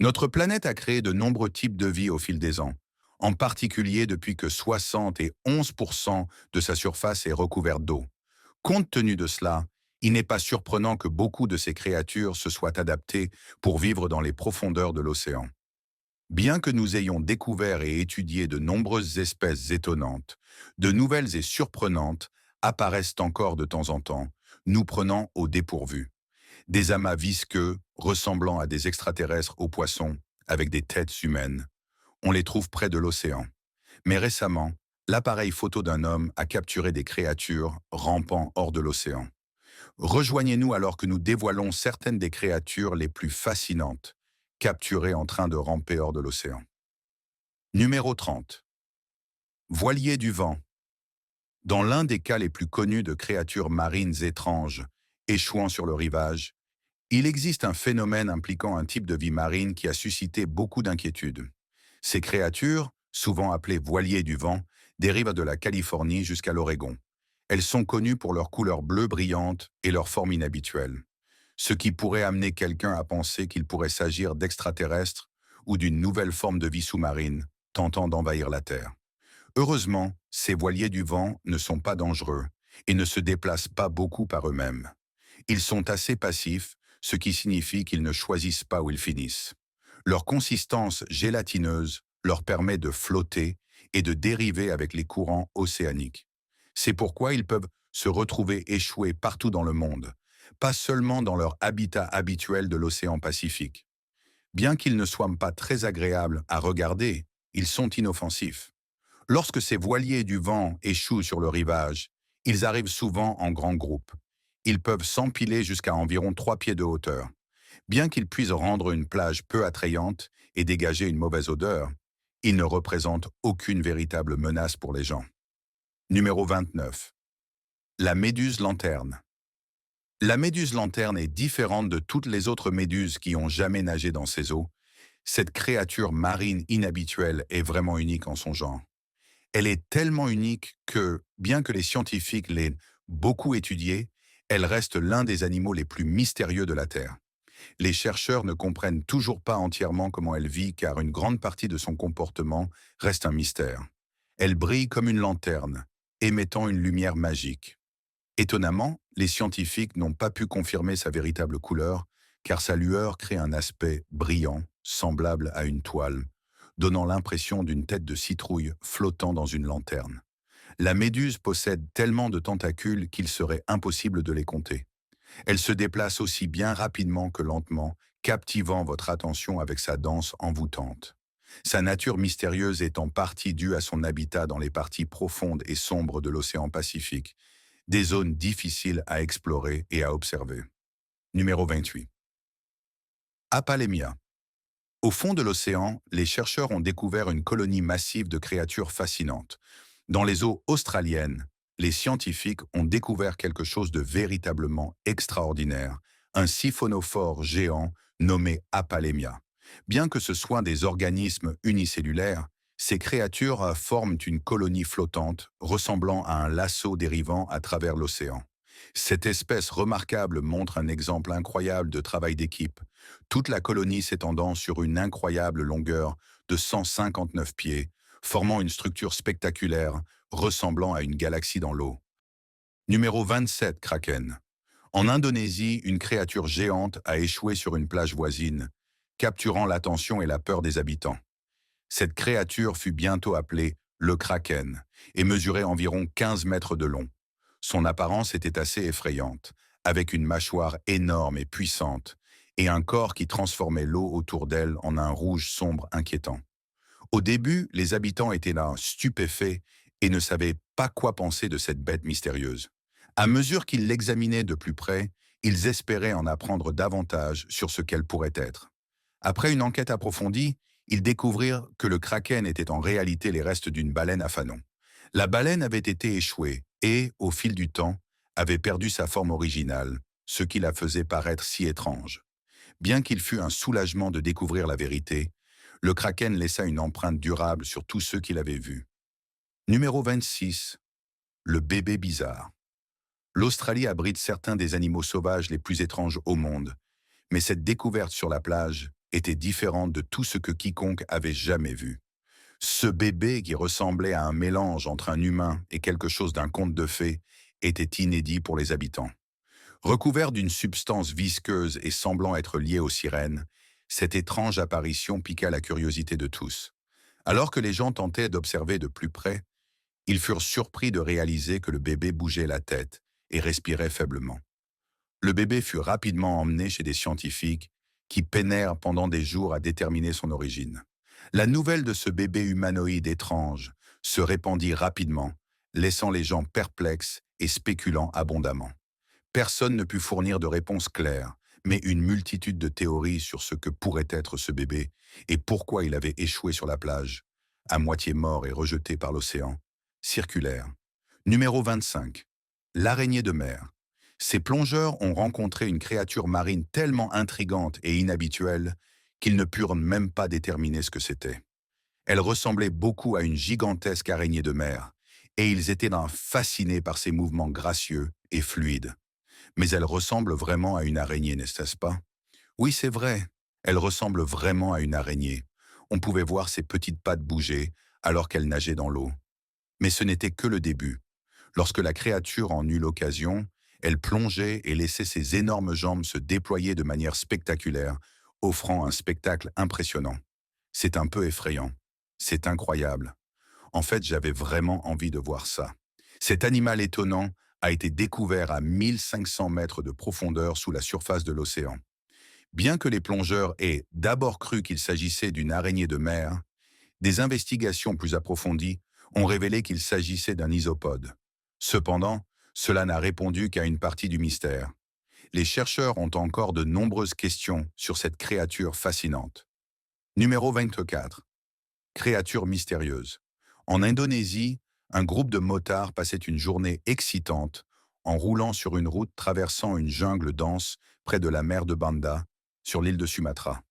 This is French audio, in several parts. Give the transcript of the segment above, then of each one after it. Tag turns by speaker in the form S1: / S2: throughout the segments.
S1: Notre planète a créé de nombreux types de vie au fil des ans, en particulier depuis que 71% de sa surface est recouverte d'eau. Compte tenu de cela, il n'est pas surprenant que beaucoup de ces créatures se soient adaptées pour vivre dans les profondeurs de l'océan. Bien que nous ayons découvert et étudié de nombreuses espèces étonnantes, de nouvelles et surprenantes apparaissent encore de temps en temps, nous prenant au dépourvu. Des amas visqueux, ressemblant à des extraterrestres aux poissons, avec des têtes humaines. On les trouve près de l'océan. Mais récemment, l'appareil photo d'un homme a capturé des créatures rampant hors de l'océan. Rejoignez-nous alors que nous dévoilons certaines des créatures les plus fascinantes, capturées en train de ramper hors de l'océan. Numéro 30. Voilier du vent. Dans l'un des cas les plus connus de créatures marines étranges, échouant sur le rivage, il existe un phénomène impliquant un type de vie marine qui a suscité beaucoup d'inquiétudes. Ces créatures, souvent appelées voiliers du vent, dérivent de la Californie jusqu'à l'Oregon. Elles sont connues pour leur couleur bleue brillante et leur forme inhabituelle, ce qui pourrait amener quelqu'un à penser qu'il pourrait s'agir d'extraterrestres ou d'une nouvelle forme de vie sous-marine tentant d'envahir la Terre. Heureusement, ces voiliers du vent ne sont pas dangereux et ne se déplacent pas beaucoup par eux-mêmes. Ils sont assez passifs, ce qui signifie qu'ils ne choisissent pas où ils finissent. Leur consistance gélatineuse leur permet de flotter et de dériver avec les courants océaniques. C'est pourquoi ils peuvent se retrouver échoués partout dans le monde, pas seulement dans leur habitat habituel de l'océan Pacifique. Bien qu'ils ne soient pas très agréables à regarder, ils sont inoffensifs. Lorsque ces voiliers du vent échouent sur le rivage, ils arrivent souvent en grands groupes. Ils peuvent s'empiler jusqu'à environ 3 pieds de hauteur. Bien qu'ils puissent rendre une plage peu attrayante et dégager une mauvaise odeur, ils ne représentent aucune véritable menace pour les gens. Numéro 29. La méduse lanterne. La méduse lanterne est différente de toutes les autres méduses qui ont jamais nagé dans ces eaux. Cette créature marine inhabituelle est vraiment unique en son genre. Elle est tellement unique que, bien que les scientifiques l'aient beaucoup étudiée, elle reste l'un des animaux les plus mystérieux de la Terre. Les chercheurs ne comprennent toujours pas entièrement comment elle vit car une grande partie de son comportement reste un mystère. Elle brille comme une lanterne, émettant une lumière magique. Étonnamment, les scientifiques n'ont pas pu confirmer sa véritable couleur car sa lueur crée un aspect brillant, semblable à une toile, donnant l'impression d'une tête de citrouille flottant dans une lanterne. La méduse possède tellement de tentacules qu'il serait impossible de les compter. Elle se déplace aussi bien rapidement que lentement, captivant votre attention avec sa danse envoûtante. Sa nature mystérieuse est en partie due à son habitat dans les parties profondes et sombres de l'océan Pacifique, des zones difficiles à explorer et à observer. Numéro 28. Apalemia. Au fond de l'océan, les chercheurs ont découvert une colonie massive de créatures fascinantes. Dans les eaux australiennes, les scientifiques ont découvert quelque chose de véritablement extraordinaire, un siphonophore géant nommé Apalemia. Bien que ce soient des organismes unicellulaires, ces créatures forment une colonie flottante ressemblant à un lasso dérivant à travers l'océan. Cette espèce remarquable montre un exemple incroyable de travail d'équipe, toute la colonie s'étendant sur une incroyable longueur de 159 pieds, formant une structure spectaculaire ressemblant à une galaxie dans l'eau. Numéro 27, Kraken. En Indonésie, une créature géante a échoué sur une plage voisine, capturant l'attention et la peur des habitants. Cette créature fut bientôt appelée le Kraken et mesurait environ 15 mètres de long. Son apparence était assez effrayante, avec une mâchoire énorme et puissante, et un corps qui transformait l'eau autour d'elle en un rouge sombre inquiétant. Au début, les habitants étaient là, stupéfaits, et ne savaient pas quoi penser de cette bête mystérieuse. À mesure qu'ils l'examinaient de plus près, ils espéraient en apprendre davantage sur ce qu'elle pourrait être. Après une enquête approfondie, ils découvrirent que le kraken était en réalité les restes d'une baleine à fanon. La baleine avait été échouée et, au fil du temps, avait perdu sa forme originale, ce qui la faisait paraître si étrange. Bien qu'il fût un soulagement de découvrir la vérité, le kraken laissa une empreinte durable sur tous ceux qui l'avaient vu. Numéro 26. Le bébé bizarre. L'Australie abrite certains des animaux sauvages les plus étranges au monde, mais cette découverte sur la plage était différente de tout ce que quiconque avait jamais vu. Ce bébé qui ressemblait à un mélange entre un humain et quelque chose d'un conte de fées était inédit pour les habitants. Recouvert d'une substance visqueuse et semblant être liée aux sirènes, cette étrange apparition piqua la curiosité de tous. Alors que les gens tentaient d'observer de plus près, ils furent surpris de réaliser que le bébé bougeait la tête et respirait faiblement. Le bébé fut rapidement emmené chez des scientifiques qui peinèrent pendant des jours à déterminer son origine. La nouvelle de ce bébé humanoïde étrange se répandit rapidement, laissant les gens perplexes et spéculant abondamment. Personne ne put fournir de réponse claire, mais une multitude de théories sur ce que pourrait être ce bébé et pourquoi il avait échoué sur la plage, à moitié mort et rejeté par l'océan, circulèrent. Numéro 25. L'araignée de mer. Ces plongeurs ont rencontré une créature marine tellement intrigante et inhabituelle qu'ils ne purent même pas déterminer ce que c'était. Elle ressemblait beaucoup à une gigantesque araignée de mer, et ils étaient fascinés par ses mouvements gracieux et fluides. Mais elle ressemble vraiment à une araignée, n'est-ce pas? Oui, c'est vrai. Elle ressemble vraiment à une araignée. On pouvait voir ses petites pattes bouger alors qu'elle nageait dans l'eau. Mais ce n'était que le début. Lorsque la créature en eut l'occasion, elle plongeait et laissait ses énormes jambes se déployer de manière spectaculaire, offrant un spectacle impressionnant. C'est un peu effrayant. C'est incroyable. En fait, j'avais vraiment envie de voir ça. Cet animal étonnant a été découvert à 1500 mètres de profondeur sous la surface de l'océan. Bien que les plongeurs aient d'abord cru qu'il s'agissait d'une araignée de mer, des investigations plus approfondies ont révélé qu'il s'agissait d'un isopode. Cependant, cela n'a répondu qu'à une partie du mystère. Les chercheurs ont encore de nombreuses questions sur cette créature fascinante. Numéro 24. Créature mystérieuse. En Indonésie, un groupe de motards passait une journée excitante en roulant sur une route traversant une jungle dense près de la mer de Banda, sur l'île de Sumatra.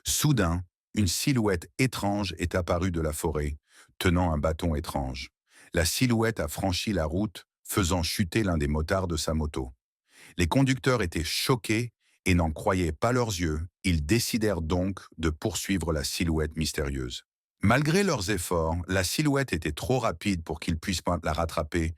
S1: Soudain, une silhouette étrange est apparue de la forêt, tenant un bâton étrange. La silhouette a franchi la route, faisant chuter l'un des motards de sa moto. Les conducteurs étaient choqués et n'en croyaient pas leurs yeux. Ils décidèrent donc de poursuivre la silhouette mystérieuse. Malgré leurs efforts, la silhouette était trop rapide pour qu'ils puissent la rattraper,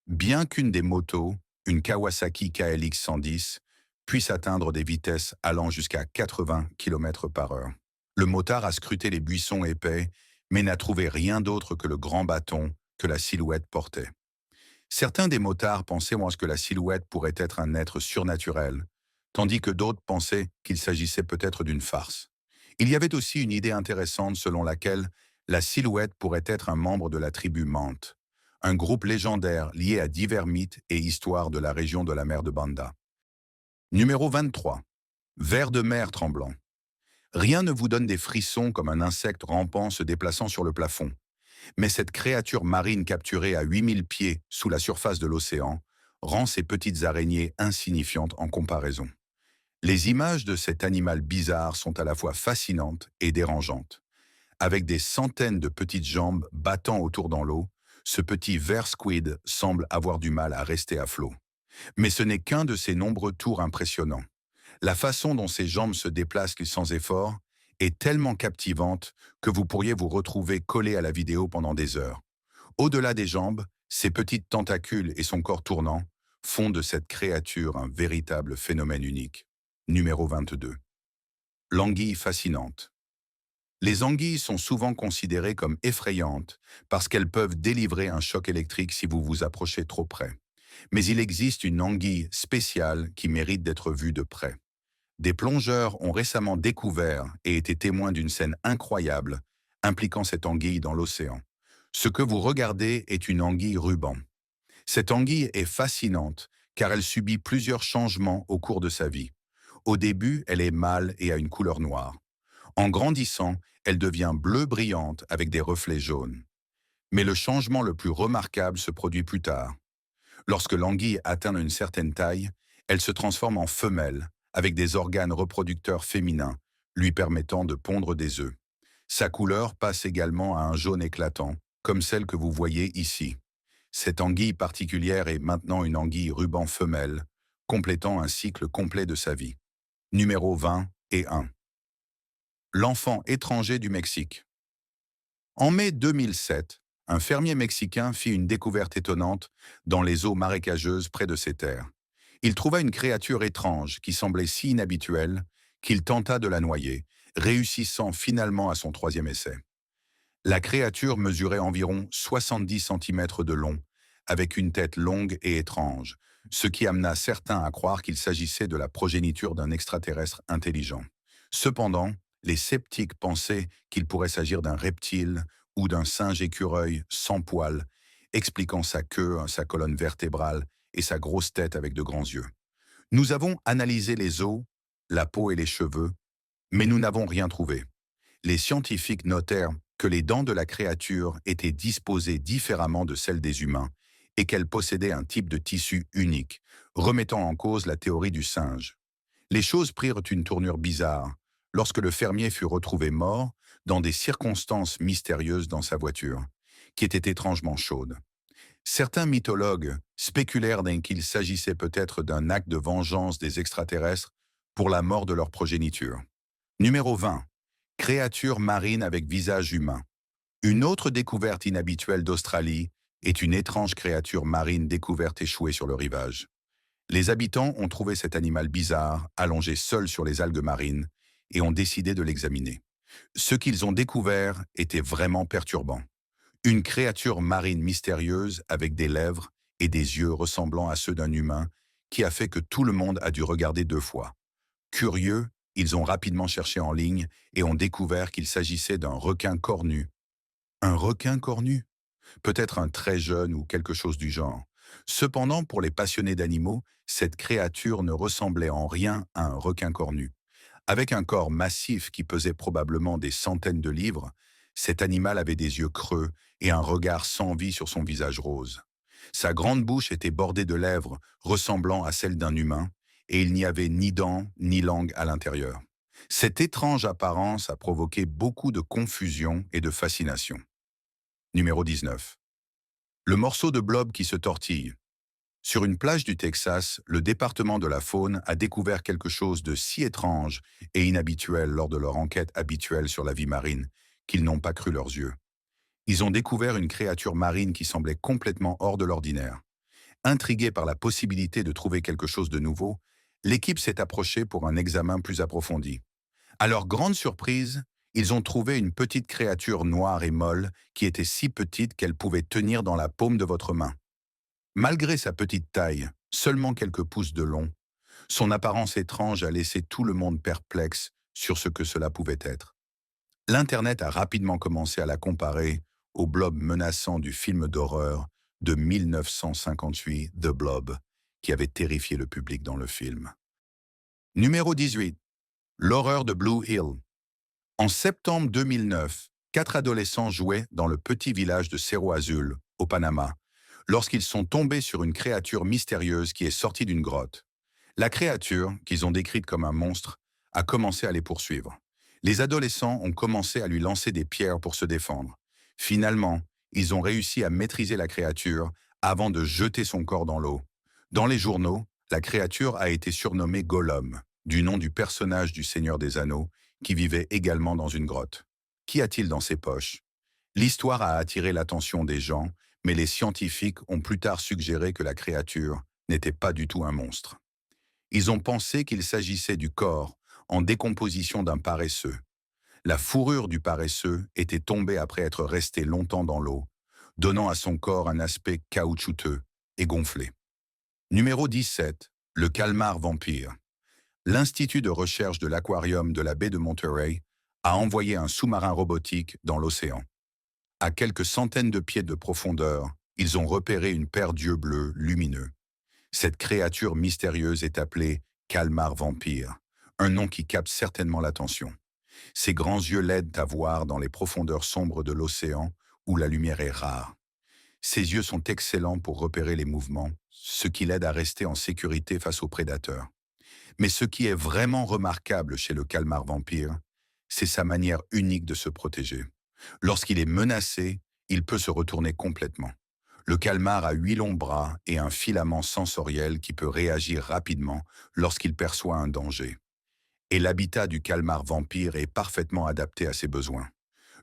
S1: bien qu'une des motos, une Kawasaki KLX 110, puisse atteindre des vitesses allant jusqu'à 80 km/h. Le motard a scruté les buissons épais, mais n'a trouvé rien d'autre que le grand bâton que la silhouette portait. Certains des motards pensaient que la silhouette pourrait être un être surnaturel, tandis que d'autres pensaient qu'il s'agissait peut-être d'une farce. Il y avait aussi une idée intéressante selon laquelle la silhouette pourrait être un membre de la tribu Mante, un groupe légendaire lié à divers mythes et histoires de la région de la mer de Banda. Numéro 23. Ver de mer tremblant. Rien ne vous donne des frissons comme un insecte rampant se déplaçant sur le plafond. Mais cette créature marine capturée à 8000 pieds sous la surface de l'océan rend ces petites araignées insignifiantes en comparaison. Les images de cet animal bizarre sont à la fois fascinantes et dérangeantes. Avec des centaines de petites jambes battant autour dans l'eau, ce petit ver squid semble avoir du mal à rester à flot. Mais ce n'est qu'un de ses nombreux tours impressionnants. La façon dont ses jambes se déplacent sans effort est tellement captivante que vous pourriez vous retrouver collé à la vidéo pendant des heures. Au-delà des jambes, ses petites tentacules et son corps tournant font de cette créature un véritable phénomène unique. Numéro 22. L'anguille fascinante. Les anguilles sont souvent considérées comme effrayantes parce qu'elles peuvent délivrer un choc électrique si vous vous approchez trop près. Mais il existe une anguille spéciale qui mérite d'être vue de près. Des plongeurs ont récemment découvert et été témoins d'une scène incroyable impliquant cette anguille dans l'océan. Ce que vous regardez est une anguille ruban. Cette anguille est fascinante car elle subit plusieurs changements au cours de sa vie. Au début, elle est mâle et a une couleur noire. En grandissant, elle devient bleue brillante avec des reflets jaunes. Mais le changement le plus remarquable se produit plus tard. Lorsque l'anguille atteint une certaine taille, elle se transforme en femelle, avec des organes reproducteurs féminins, lui permettant de pondre des œufs. Sa couleur passe également à un jaune éclatant, comme celle que vous voyez ici. Cette anguille particulière est maintenant une anguille ruban femelle, complétant un cycle complet de sa vie. Numéro 20 et 1. L'enfant étranger du Mexique. En mai 2007, un fermier mexicain fit une découverte étonnante dans les eaux marécageuses près de ses terres. Il trouva une créature étrange qui semblait si inhabituelle qu'il tenta de la noyer, réussissant finalement à son troisième essai. La créature mesurait environ 70 centimètres de long, avec une tête longue et étrange, ce qui amena certains à croire qu'il s'agissait de la progéniture d'un extraterrestre intelligent. Cependant, les sceptiques pensaient qu'il pourrait s'agir d'un reptile ou d'un singe écureuil sans poils, expliquant sa queue, sa colonne vertébrale et sa grosse tête avec de grands yeux. Nous avons analysé les os, la peau et les cheveux, mais nous n'avons rien trouvé. Les scientifiques notèrent que les dents de la créature étaient disposées différemment de celles des humains et qu'elle possédait un type de tissu unique, remettant en cause la théorie du singe. Les choses prirent une tournure bizarre lorsque le fermier fut retrouvé mort dans des circonstances mystérieuses dans sa voiture, qui était étrangement chaude. Certains mythologues spéculèrent qu'il s'agissait peut-être d'un acte de vengeance des extraterrestres pour la mort de leur progéniture. Numéro 20. Créature marine avec visage humain. Une autre découverte inhabituelle d'Australie est une étrange créature marine découverte échouée sur le rivage. Les habitants ont trouvé cet animal bizarre, allongé seul sur les algues marines, et ont décidé de l'examiner. Ce qu'ils ont découvert était vraiment perturbant. Une créature marine mystérieuse avec des lèvres et des yeux ressemblant à ceux d'un humain qui a fait que tout le monde a dû regarder 2 fois. Curieux, ils ont rapidement cherché en ligne et ont découvert qu'il s'agissait d'un requin cornu. Un requin cornu? Peut-être un très jeune ou quelque chose du genre. Cependant, pour les passionnés d'animaux, cette créature ne ressemblait en rien à un requin cornu. Avec un corps massif qui pesait probablement des centaines de livres, cet animal avait des yeux creux et un regard sans vie sur son visage rose. Sa grande bouche était bordée de lèvres ressemblant à celles d'un humain, et il n'y avait ni dents ni langue à l'intérieur. Cette étrange apparence a provoqué beaucoup de confusion et de fascination. Numéro 19. Le morceau de blob qui se tortille. Sur une plage du Texas, le département de la faune a découvert quelque chose de si étrange et inhabituel lors de leur enquête habituelle sur la vie marine qu'ils n'ont pas cru leurs yeux. Ils ont découvert une créature marine qui semblait complètement hors de l'ordinaire. Intrigués par la possibilité de trouver quelque chose de nouveau, l'équipe s'est approchée pour un examen plus approfondi. À leur grande surprise, ils ont trouvé une petite créature noire et molle qui était si petite qu'elle pouvait tenir dans la paume de votre main. Malgré sa petite taille, seulement quelques pouces de long, son apparence étrange a laissé tout le monde perplexe sur ce que cela pouvait être. L'Internet a rapidement commencé à la comparer au blob menaçant du film d'horreur de 1958, The Blob, qui avait terrifié le public dans le film. Numéro 18. L'horreur de Blue Hill. En septembre 2009, 4 adolescents jouaient dans le petit village de Cerro Azul, au Panama, lorsqu'ils sont tombés sur une créature mystérieuse qui est sortie d'une grotte. La créature, qu'ils ont décrite comme un monstre, a commencé à les poursuivre. Les adolescents ont commencé à lui lancer des pierres pour se défendre. Finalement, ils ont réussi à maîtriser la créature avant de jeter son corps dans l'eau. Dans les journaux, la créature a été surnommée Gollum, du nom du personnage du Seigneur des Anneaux, qui vivait également dans une grotte. Qu'y a-t-il dans ses poches? L'histoire a attiré l'attention des gens, mais les scientifiques ont plus tard suggéré que la créature n'était pas du tout un monstre. Ils ont pensé qu'il s'agissait du corps en décomposition d'un paresseux. La fourrure du paresseux était tombée après être restée longtemps dans l'eau, donnant à son corps un aspect caoutchouteux et gonflé. Numéro 17. Le calmar vampire. L'Institut de recherche de l'aquarium de la baie de Monterey a envoyé un sous-marin robotique dans l'océan. À quelques centaines de pieds de profondeur, ils ont repéré une paire d'yeux bleus lumineux. Cette créature mystérieuse est appelée calmar vampire, un nom qui capte certainement l'attention. Ses grands yeux l'aident à voir dans les profondeurs sombres de l'océan où la lumière est rare. Ses yeux sont excellents pour repérer les mouvements, ce qui l'aide à rester en sécurité face aux prédateurs. Mais ce qui est vraiment remarquable chez le calmar vampire, c'est sa manière unique de se protéger. Lorsqu'il est menacé, il peut se retourner complètement. Le calmar a 8 longs bras et un filament sensoriel qui peut réagir rapidement lorsqu'il perçoit un danger. Et l'habitat du calmar vampire est parfaitement adapté à ses besoins.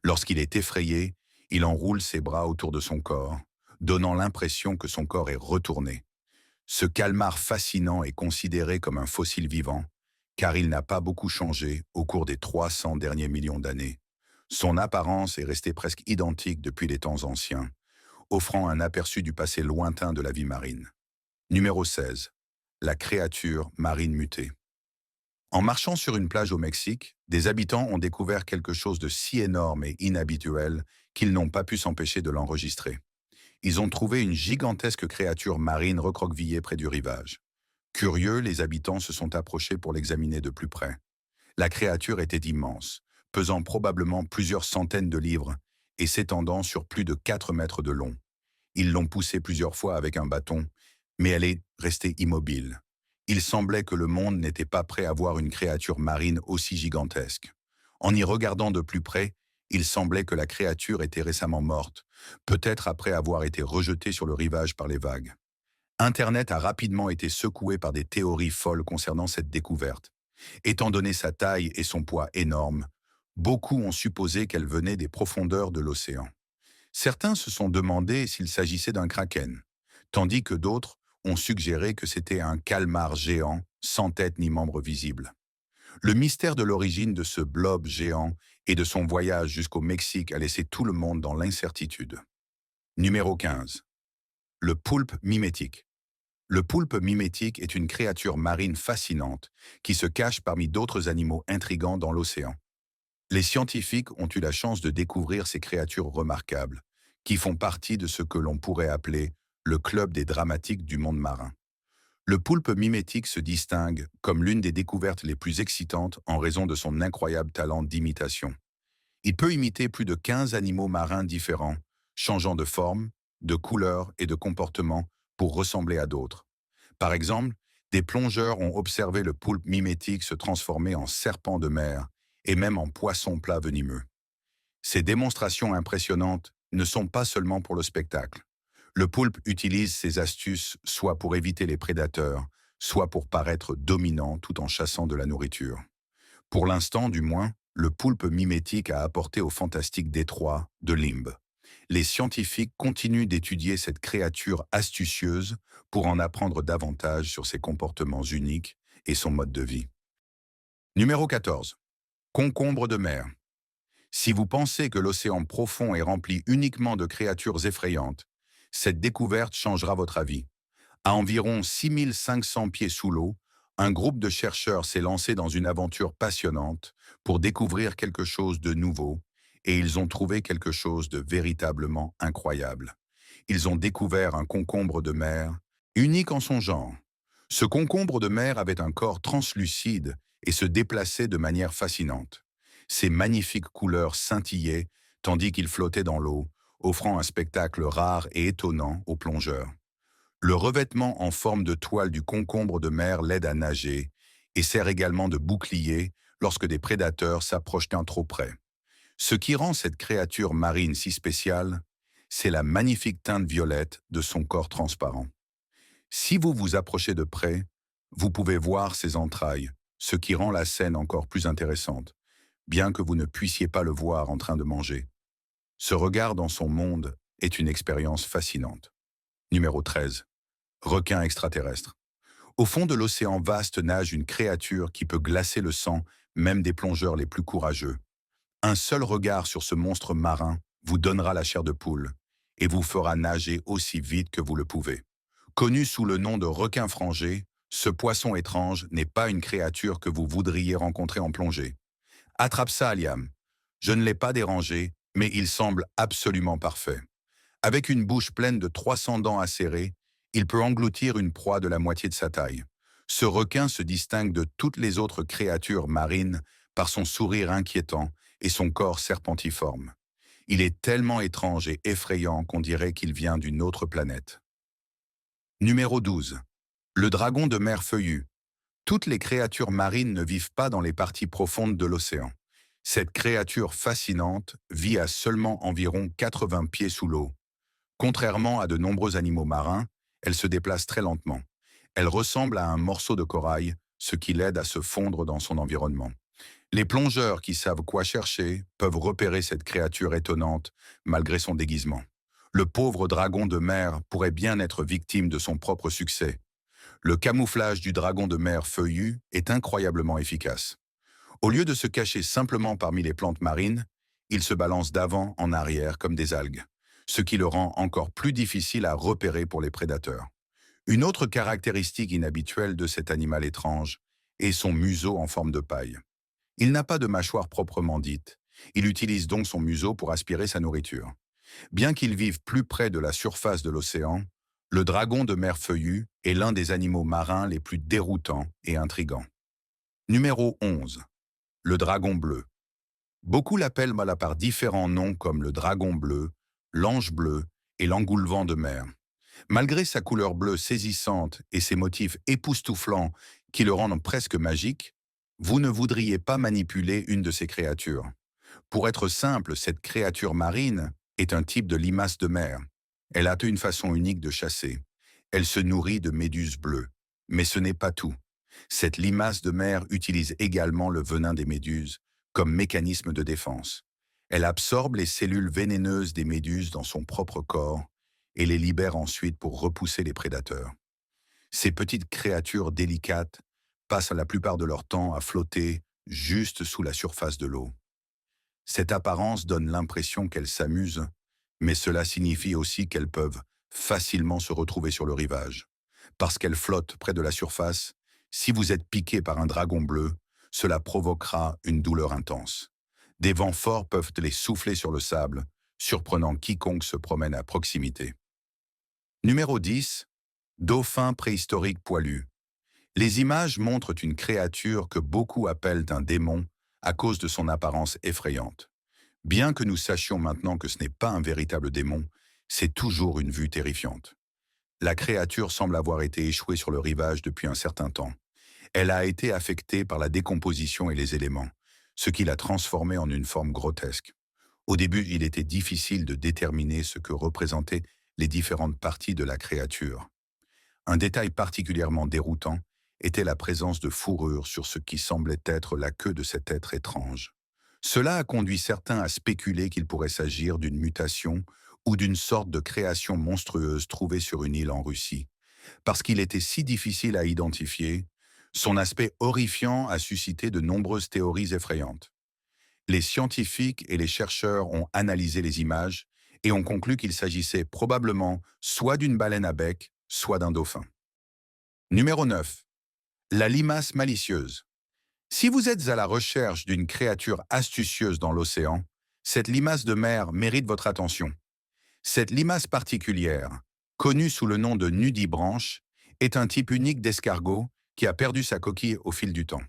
S1: Lorsqu'il est effrayé, il enroule ses bras autour de son corps, donnant l'impression que son corps est retourné. Ce calmar fascinant est considéré comme un fossile vivant, car il n'a pas beaucoup changé au cours des 300 derniers millions d'années. Son apparence est restée presque identique depuis les temps anciens, offrant un aperçu du passé lointain de la vie marine. Numéro 16. La créature marine mutée. En marchant sur une plage au Mexique, des habitants ont découvert quelque chose de si énorme et inhabituel qu'ils n'ont pas pu s'empêcher de l'enregistrer. Ils ont trouvé une gigantesque créature marine recroquevillée près du rivage. Curieux, les habitants se sont approchés pour l'examiner de plus près. La créature était immense, pesant probablement plusieurs centaines de livres et s'étendant sur plus de 4 mètres de long. Ils l'ont poussée plusieurs fois avec un bâton, mais elle est restée immobile. Il semblait que le monde n'était pas prêt à voir une créature marine aussi gigantesque. En y regardant de plus près, il semblait que la créature était récemment morte, peut-être après avoir été rejetée sur le rivage par les vagues. Internet a rapidement été secoué par des théories folles concernant cette découverte. Étant donné sa taille et son poids énorme, beaucoup ont supposé qu'elle venait des profondeurs de l'océan. Certains se sont demandé s'il s'agissait d'un kraken, tandis que d'autres ont suggéré que c'était un calmar géant, sans tête ni membre visible. Le mystère de l'origine de ce blob géant et de son voyage jusqu'au Mexique a laissé tout le monde dans l'incertitude. Numéro 15. Le poulpe mimétique. Le poulpe mimétique est une créature marine fascinante qui se cache parmi d'autres animaux intrigants dans l'océan. Les scientifiques ont eu la chance de découvrir ces créatures remarquables, qui font partie de ce que l'on pourrait appeler le club des dramatiques du monde marin. Le poulpe mimétique se distingue comme l'une des découvertes les plus excitantes en raison de son incroyable talent d'imitation. Il peut imiter plus de 15 animaux marins différents, changeant de forme, de couleur et de comportement pour ressembler à d'autres. Par exemple, des plongeurs ont observé le poulpe mimétique se transformer en serpent de mer et même en poisson plat venimeux. Ces démonstrations impressionnantes ne sont pas seulement pour le spectacle. Le poulpe utilise ses astuces soit pour éviter les prédateurs, soit pour paraître dominant tout en chassant de la nourriture. Pour l'instant, du moins, le poulpe mimétique a apporté au fantastique détroit de Limbe. Les scientifiques continuent d'étudier cette créature astucieuse pour en apprendre davantage sur ses comportements uniques et son mode de vie. Numéro 14. Concombre de mer. Si vous pensez que l'océan profond est rempli uniquement de créatures effrayantes, cette découverte changera votre avis. À environ 6500 pieds sous l'eau, un groupe de chercheurs s'est lancé dans une aventure passionnante pour découvrir quelque chose de nouveau, et ils ont trouvé quelque chose de véritablement incroyable. Ils ont découvert un concombre de mer, unique en son genre. Ce concombre de mer avait un corps translucide et se déplaçait de manière fascinante. Ses magnifiques couleurs scintillaient tandis qu'il flottait dans l'eau, offrant un spectacle rare et étonnant aux plongeurs. Le revêtement en forme de toile du concombre de mer l'aide à nager et sert également de bouclier lorsque des prédateurs s'approchent d'un trop près. Ce qui rend cette créature marine si spéciale, c'est la magnifique teinte violette de son corps transparent. Si vous vous approchez de près, vous pouvez voir ses entrailles, ce qui rend la scène encore plus intéressante, bien que vous ne puissiez pas le voir en train de manger. Ce regard dans son monde est une expérience fascinante. Numéro 13. Requin extraterrestre. Au fond de l'océan vaste nage une créature qui peut glacer le sang, même des plongeurs les plus courageux. Un seul regard sur ce monstre marin vous donnera la chair de poule et vous fera nager aussi vite que vous le pouvez. Connu sous le nom de requin frangé, ce poisson étrange n'est pas une créature que vous voudriez rencontrer en plongée. Attrape ça, Liam. Je ne l'ai pas dérangé, mais il semble absolument parfait. Avec une bouche pleine de 300 dents acérées, il peut engloutir une proie de la moitié de sa taille. Ce requin se distingue de toutes les autres créatures marines par son sourire inquiétant et son corps serpentiforme. Il est tellement étrange et effrayant qu'on dirait qu'il vient d'une autre planète. Numéro 12. Le dragon de mer feuillu. Toutes les créatures marines ne vivent pas dans les parties profondes de l'océan. Cette créature fascinante vit à seulement environ 80 pieds sous l'eau. Contrairement à de nombreux animaux marins, elle se déplace très lentement. Elle ressemble à un morceau de corail, ce qui l'aide à se fondre dans son environnement. Les plongeurs qui savent quoi chercher peuvent repérer cette créature étonnante malgré son déguisement. Le pauvre dragon de mer pourrait bien être victime de son propre succès. Le camouflage du dragon de mer feuillu est incroyablement efficace. Au lieu de se cacher simplement parmi les plantes marines, il se balance d'avant en arrière comme des algues, ce qui le rend encore plus difficile à repérer pour les prédateurs. Une autre caractéristique inhabituelle de cet animal étrange est son museau en forme de paille. Il n'a pas de mâchoire proprement dite. Il utilise donc son museau pour aspirer sa nourriture. Bien qu'il vive plus près de la surface de l'océan, le dragon de mer feuillu est l'un des animaux marins les plus déroutants et intrigants. Numéro 11. Le dragon bleu. Beaucoup l'appellent par différents noms comme le dragon bleu, l'ange bleu et l'engoulevent de mer. Malgré sa couleur bleue saisissante et ses motifs époustouflants qui le rendent presque magique, vous ne voudriez pas manipuler une de ces créatures. Pour être simple, cette créature marine est un type de limace de mer. Elle a une façon unique de chasser. Elle se nourrit de méduses bleues. Mais ce n'est pas tout. Cette limace de mer utilise également le venin des méduses comme mécanisme de défense. Elle absorbe les cellules vénéneuses des méduses dans son propre corps et les libère ensuite pour repousser les prédateurs. Ces petites créatures délicates passent la plupart de leur temps à flotter juste sous la surface de l'eau. Cette apparence donne l'impression qu'elles s'amusent, mais cela signifie aussi qu'elles peuvent facilement se retrouver sur le rivage. Parce qu'elles flottent près de la surface, si vous êtes piqué par un dragon bleu, cela provoquera une douleur intense. Des vents forts peuvent les souffler sur le sable, surprenant quiconque se promène à proximité. Numéro 10. Dauphin préhistorique poilu. Les images montrent une créature que beaucoup appellent un démon à cause de son apparence effrayante. Bien que nous sachions maintenant que ce n'est pas un véritable démon, c'est toujours une vue terrifiante. La créature semble avoir été échouée sur le rivage depuis un certain temps. Elle a été affectée par la décomposition et les éléments, ce qui l'a transformée en une forme grotesque. Au début, il était difficile de déterminer ce que représentaient les différentes parties de la créature. Un détail particulièrement déroutant était la présence de fourrures sur ce qui semblait être la queue de cet être étrange. Cela a conduit certains à spéculer qu'il pourrait s'agir d'une mutation ou d'une sorte de création monstrueuse trouvée sur une île en Russie. Parce qu'il était si difficile à identifier, son aspect horrifiant a suscité de nombreuses théories effrayantes. Les scientifiques et les chercheurs ont analysé les images et ont conclu qu'il s'agissait probablement soit d'une baleine à bec, soit d'un dauphin. Numéro 9. La limace malicieuse. Si vous êtes à la recherche d'une créature astucieuse dans l'océan, cette limace de mer mérite votre attention. Cette limace particulière, connue sous le nom de nudibranche, est un type unique d'escargot qui a perdu sa coquille au fil du temps.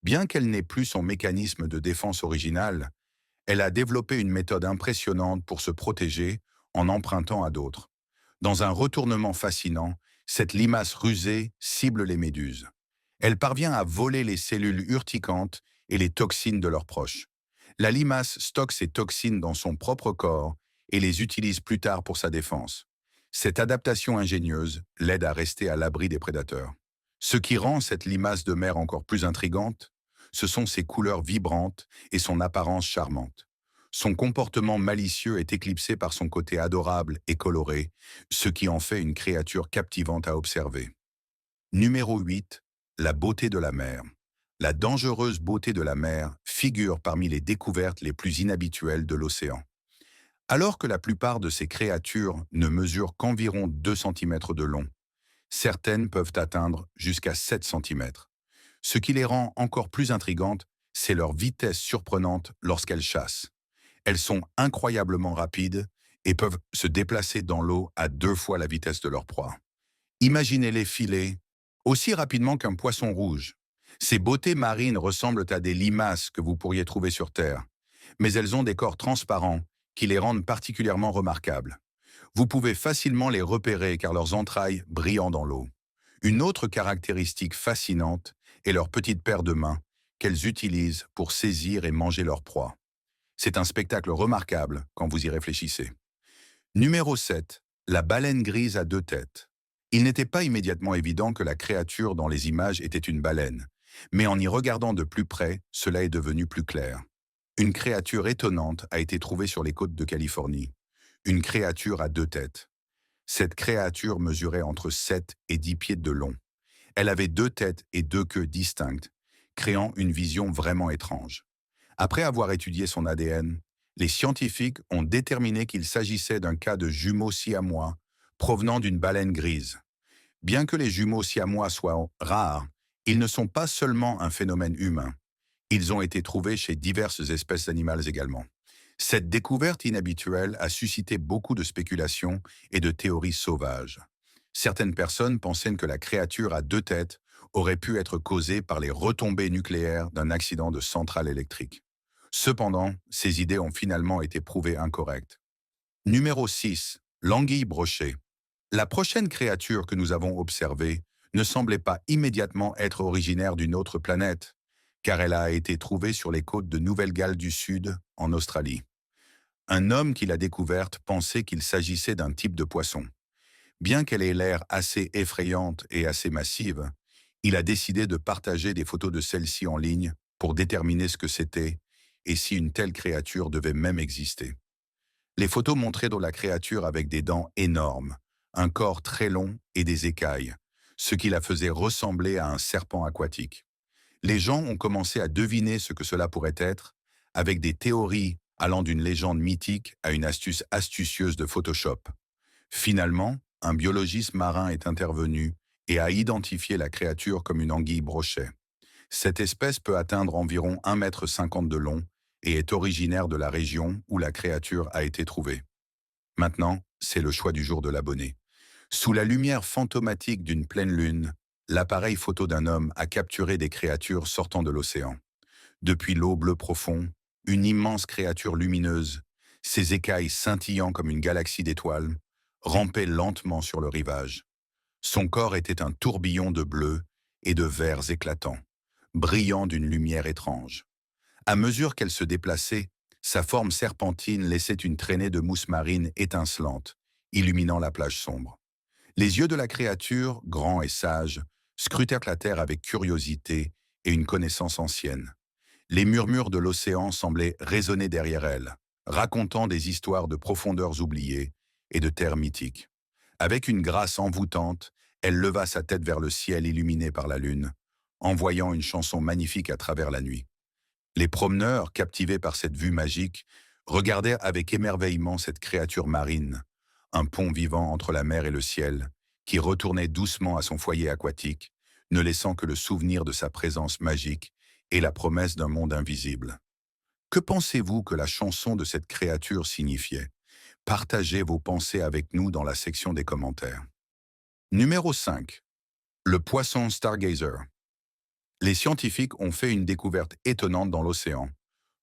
S1: Bien qu'elle n'ait plus son mécanisme de défense original, elle a développé une méthode impressionnante pour se protéger en empruntant à d'autres. Dans un retournement fascinant, cette limace rusée cible les méduses. Elle parvient à voler les cellules urticantes et les toxines de leurs proches. La limace stocke ces toxines dans son propre corps et les utilise plus tard pour sa défense. Cette adaptation ingénieuse l'aide à rester à l'abri des prédateurs. Ce qui rend cette limace de mer encore plus intrigante, ce sont ses couleurs vibrantes et son apparence charmante. Son comportement malicieux est éclipsé par son côté adorable et coloré, ce qui en fait une créature captivante à observer. Numéro 8. La beauté de la mer. La dangereuse beauté de la mer figure parmi les découvertes les plus inhabituelles de l'océan. Alors que la plupart de ces créatures ne mesurent qu'environ 2 cm de long, certaines peuvent atteindre jusqu'à 7 cm. Ce qui les rend encore plus intrigantes, c'est leur vitesse surprenante lorsqu'elles chassent. Elles sont incroyablement rapides et peuvent se déplacer dans l'eau à 2 fois la vitesse de leur proie. Imaginez-les filer aussi rapidement qu'un poisson rouge. Ces beautés marines ressemblent à des limaces que vous pourriez trouver sur Terre, mais elles ont des corps transparents qui les rendent particulièrement remarquables. Vous pouvez facilement les repérer car leurs entrailles brillent dans l'eau. Une autre caractéristique fascinante est leur petite paire de mains qu'elles utilisent pour saisir et manger leur proie. C'est un spectacle remarquable quand vous y réfléchissez. Numéro 7. La baleine grise à 2 têtes. Il n'était pas immédiatement évident que la créature dans les images était une baleine, mais en y regardant de plus près, cela est devenu plus clair. Une créature étonnante a été trouvée sur les côtes de Californie. Une créature à deux têtes. Cette créature mesurait entre 7 et 10 pieds de long. Elle avait deux têtes et deux queues distinctes, créant une vision vraiment étrange. Après avoir étudié son ADN, les scientifiques ont déterminé qu'il s'agissait d'un cas de jumeaux siamois provenant d'une baleine grise. Bien que les jumeaux siamois soient rares, ils ne sont pas seulement un phénomène humain. Ils ont été trouvés chez diverses espèces animales également. Cette découverte inhabituelle a suscité beaucoup de spéculations et de théories sauvages. Certaines personnes pensaient que la créature à deux têtes aurait pu être causée par les retombées nucléaires d'un accident de centrale électrique. Cependant, ces idées ont finalement été prouvées incorrectes. Numéro 6. L'anguille brochée. La prochaine créature que nous avons observée ne semblait pas immédiatement être originaire d'une autre planète, car elle a été trouvée sur les côtes de Nouvelle-Galles du Sud, en Australie. Un homme qui l'a découverte pensait qu'il s'agissait d'un type de poisson. Bien qu'elle ait l'air assez effrayante et assez massive, il a décidé de partager des photos de celle-ci en ligne pour déterminer ce que c'était et si une telle créature devait même exister. Les photos montraient dans la créature avec des dents énormes, un corps très long et des écailles, ce qui la faisait ressembler à un serpent aquatique. Les gens ont commencé à deviner ce que cela pourrait être, avec des théories allant d'une légende mythique à une astuce astucieuse de Photoshop. Finalement, un biologiste marin est intervenu et a identifié la créature comme une anguille brochet. Cette espèce peut atteindre environ 1,50 m de long et est originaire de la région où la créature a été trouvée. Maintenant, c'est le choix du jour de l'abonné. Sous la lumière fantomatique d'une pleine lune, l'appareil photo d'un homme a capturé des créatures sortant de l'océan. Depuis l'eau bleu profond, une immense créature lumineuse, ses écailles scintillant comme une galaxie d'étoiles, rampait lentement sur le rivage. Son corps était un tourbillon de bleu et de verts éclatants, brillant d'une lumière étrange. À mesure qu'elle se déplaçait, sa forme serpentine laissait une traînée de mousse marine étincelante, illuminant la plage sombre. Les yeux de la créature, grands et sages, scrutèrent la terre avec curiosité et une connaissance ancienne. Les murmures de l'océan semblaient résonner derrière elle, racontant des histoires de profondeurs oubliées et de terres mythiques. Avec une grâce envoûtante, elle leva sa tête vers le ciel illuminé par la lune, envoyant une chanson magnifique à travers la nuit. Les promeneurs, captivés par cette vue magique, regardèrent avec émerveillement cette créature marine, un pont vivant entre la mer et le ciel, qui retournait doucement à son foyer aquatique, ne laissant que le souvenir de sa présence magique et la promesse d'un monde invisible. Que pensez-vous que la chanson de cette créature signifiait? Partagez vos pensées avec nous dans la section des commentaires. Numéro 5. Le poisson Stargazer. Les scientifiques ont fait une découverte étonnante dans l'océan,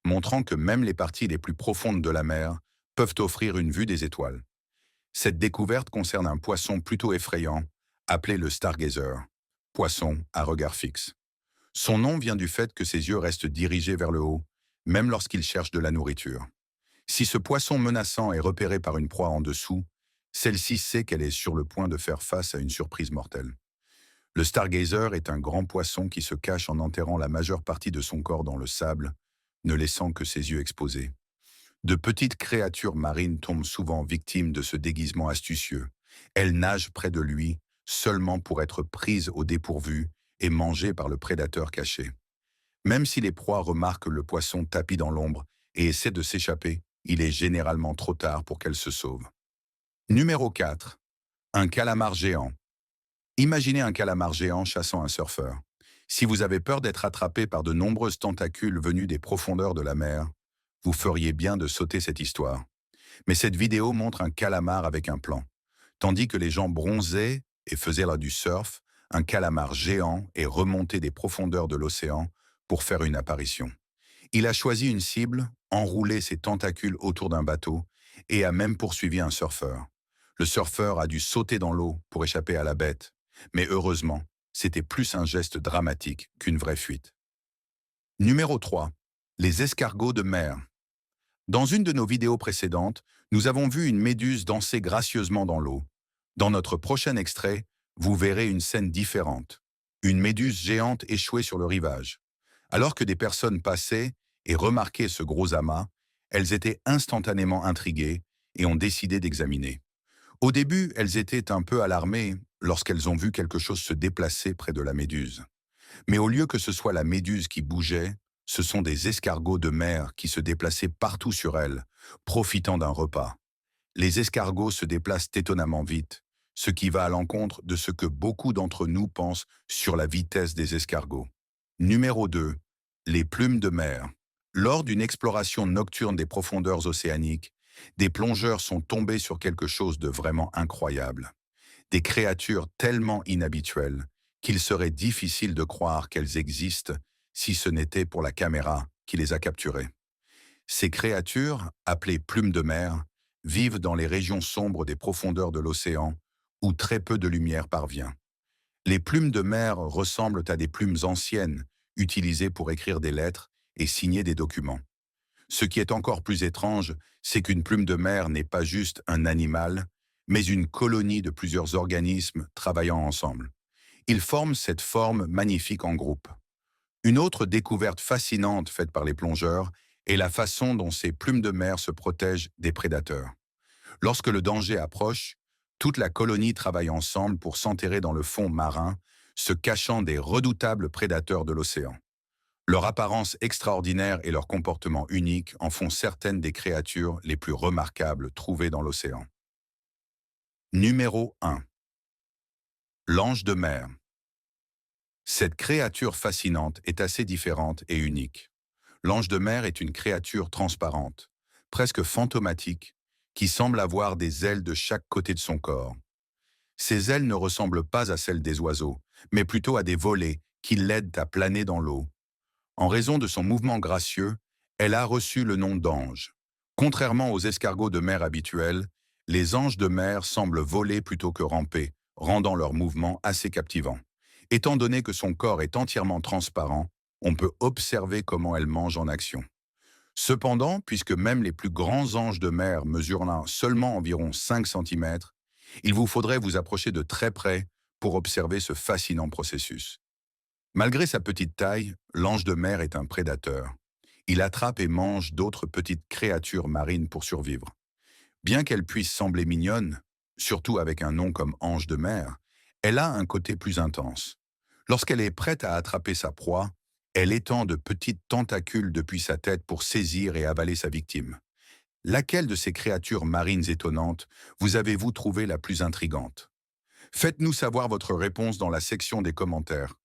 S1: montrant que même les parties les plus profondes de la mer peuvent offrir une vue des étoiles. Cette découverte concerne un poisson plutôt effrayant, appelé le Stargazer, poisson à regard fixe. Son nom vient du fait que ses yeux restent dirigés vers le haut, même lorsqu'il cherche de la nourriture. Si ce poisson menaçant est repéré par une proie en dessous, celle-ci sait qu'elle est sur le point de faire face à une surprise mortelle. Le Stargazer est un grand poisson qui se cache en enterrant la majeure partie de son corps dans le sable, ne laissant que ses yeux exposés. De petites créatures marines tombent souvent victimes de ce déguisement astucieux. Elles nagent près de lui, seulement pour être prises au dépourvu et mangées par le prédateur caché. Même si les proies remarquent le poisson tapi dans l'ombre et essaient de s'échapper, il est généralement trop tard pour qu'elles se sauvent. Numéro 4. Un calamar géant. Imaginez un calamar géant chassant un surfeur. Si vous avez peur d'être attrapé par de nombreuses tentacules venues des profondeurs de la mer, vous feriez bien de sauter cette histoire. Mais cette vidéo montre un calamar avec un plan. Tandis que les gens bronzaient et faisaient là du surf, un calamar géant est remonté des profondeurs de l'océan pour faire une apparition. Il a choisi une cible, enroulé ses tentacules autour d'un bateau et a même poursuivi un surfeur. Le surfeur a dû sauter dans l'eau pour échapper à la bête, mais heureusement, c'était plus un geste dramatique qu'une vraie fuite. Numéro 3. Les escargots de mer. Dans une de nos vidéos précédentes, nous avons vu une méduse danser gracieusement dans l'eau. Dans notre prochain extrait, vous verrez une scène différente. Une méduse géante échouée sur le rivage. Alors que des personnes passaient et remarquaient ce gros amas, elles étaient instantanément intriguées et ont décidé d'examiner. Au début, elles étaient un peu alarmées lorsqu'elles ont vu quelque chose se déplacer près de la méduse. Mais au lieu que ce soit la méduse qui bougeait, ce sont des escargots de mer qui se déplaçaient partout sur elle, profitant d'un repas. Les escargots se déplacent étonnamment vite, ce qui va à l'encontre de ce que beaucoup d'entre nous pensent sur la vitesse des escargots. Numéro 2. Les plumes de mer. Lors d'une exploration nocturne des profondeurs océaniques, des plongeurs sont tombés sur quelque chose de vraiment incroyable. Des créatures tellement inhabituelles qu'il serait difficile de croire qu'elles existent si ce n'était pour la caméra qui les a capturées. Ces créatures, appelées plumes de mer, vivent dans les régions sombres des profondeurs de l'océan, où très peu de lumière parvient. Les plumes de mer ressemblent à des plumes anciennes, utilisées pour écrire des lettres et signer des documents. Ce qui est encore plus étrange, c'est qu'une plume de mer n'est pas juste un animal, mais une colonie de plusieurs organismes travaillant ensemble. Ils forment cette forme magnifique en groupe. Une autre découverte fascinante faite par les plongeurs est la façon dont ces plumes de mer se protègent des prédateurs. Lorsque le danger approche, toute la colonie travaille ensemble pour s'enterrer dans le fond marin, se cachant des redoutables prédateurs de l'océan. Leur apparence extraordinaire et leur comportement unique en font certaines des créatures les plus remarquables trouvées dans l'océan. Numéro 1. L'ange de mer. Cette créature fascinante est assez différente et unique. L'ange de mer est une créature transparente, presque fantomatique, qui semble avoir des ailes de chaque côté de son corps. Ces ailes ne ressemblent pas à celles des oiseaux, mais plutôt à des volets qui l'aident à planer dans l'eau. En raison de son mouvement gracieux, elle a reçu le nom d'ange. Contrairement aux escargots de mer habituels, les anges de mer semblent voler plutôt que ramper, rendant leur mouvement assez captivant. Étant donné que son corps est entièrement transparent, on peut observer comment elle mange en action. Cependant, puisque même les plus grands anges de mer mesurent là seulement environ 5 centimètres, il vous faudrait vous approcher de très près pour observer ce fascinant processus. Malgré sa petite taille, l'ange de mer est un prédateur. Il attrape et mange d'autres petites créatures marines pour survivre. Bien qu'elle puisse sembler mignonne, surtout avec un nom comme ange de mer, elle a un côté plus intense. Lorsqu'elle est prête à attraper sa proie, elle étend de petites tentacules depuis sa tête pour saisir et avaler sa victime. Laquelle de ces créatures marines étonnantes vous avez-vous trouvé la plus intrigante? Faites-nous savoir votre réponse dans la section des commentaires.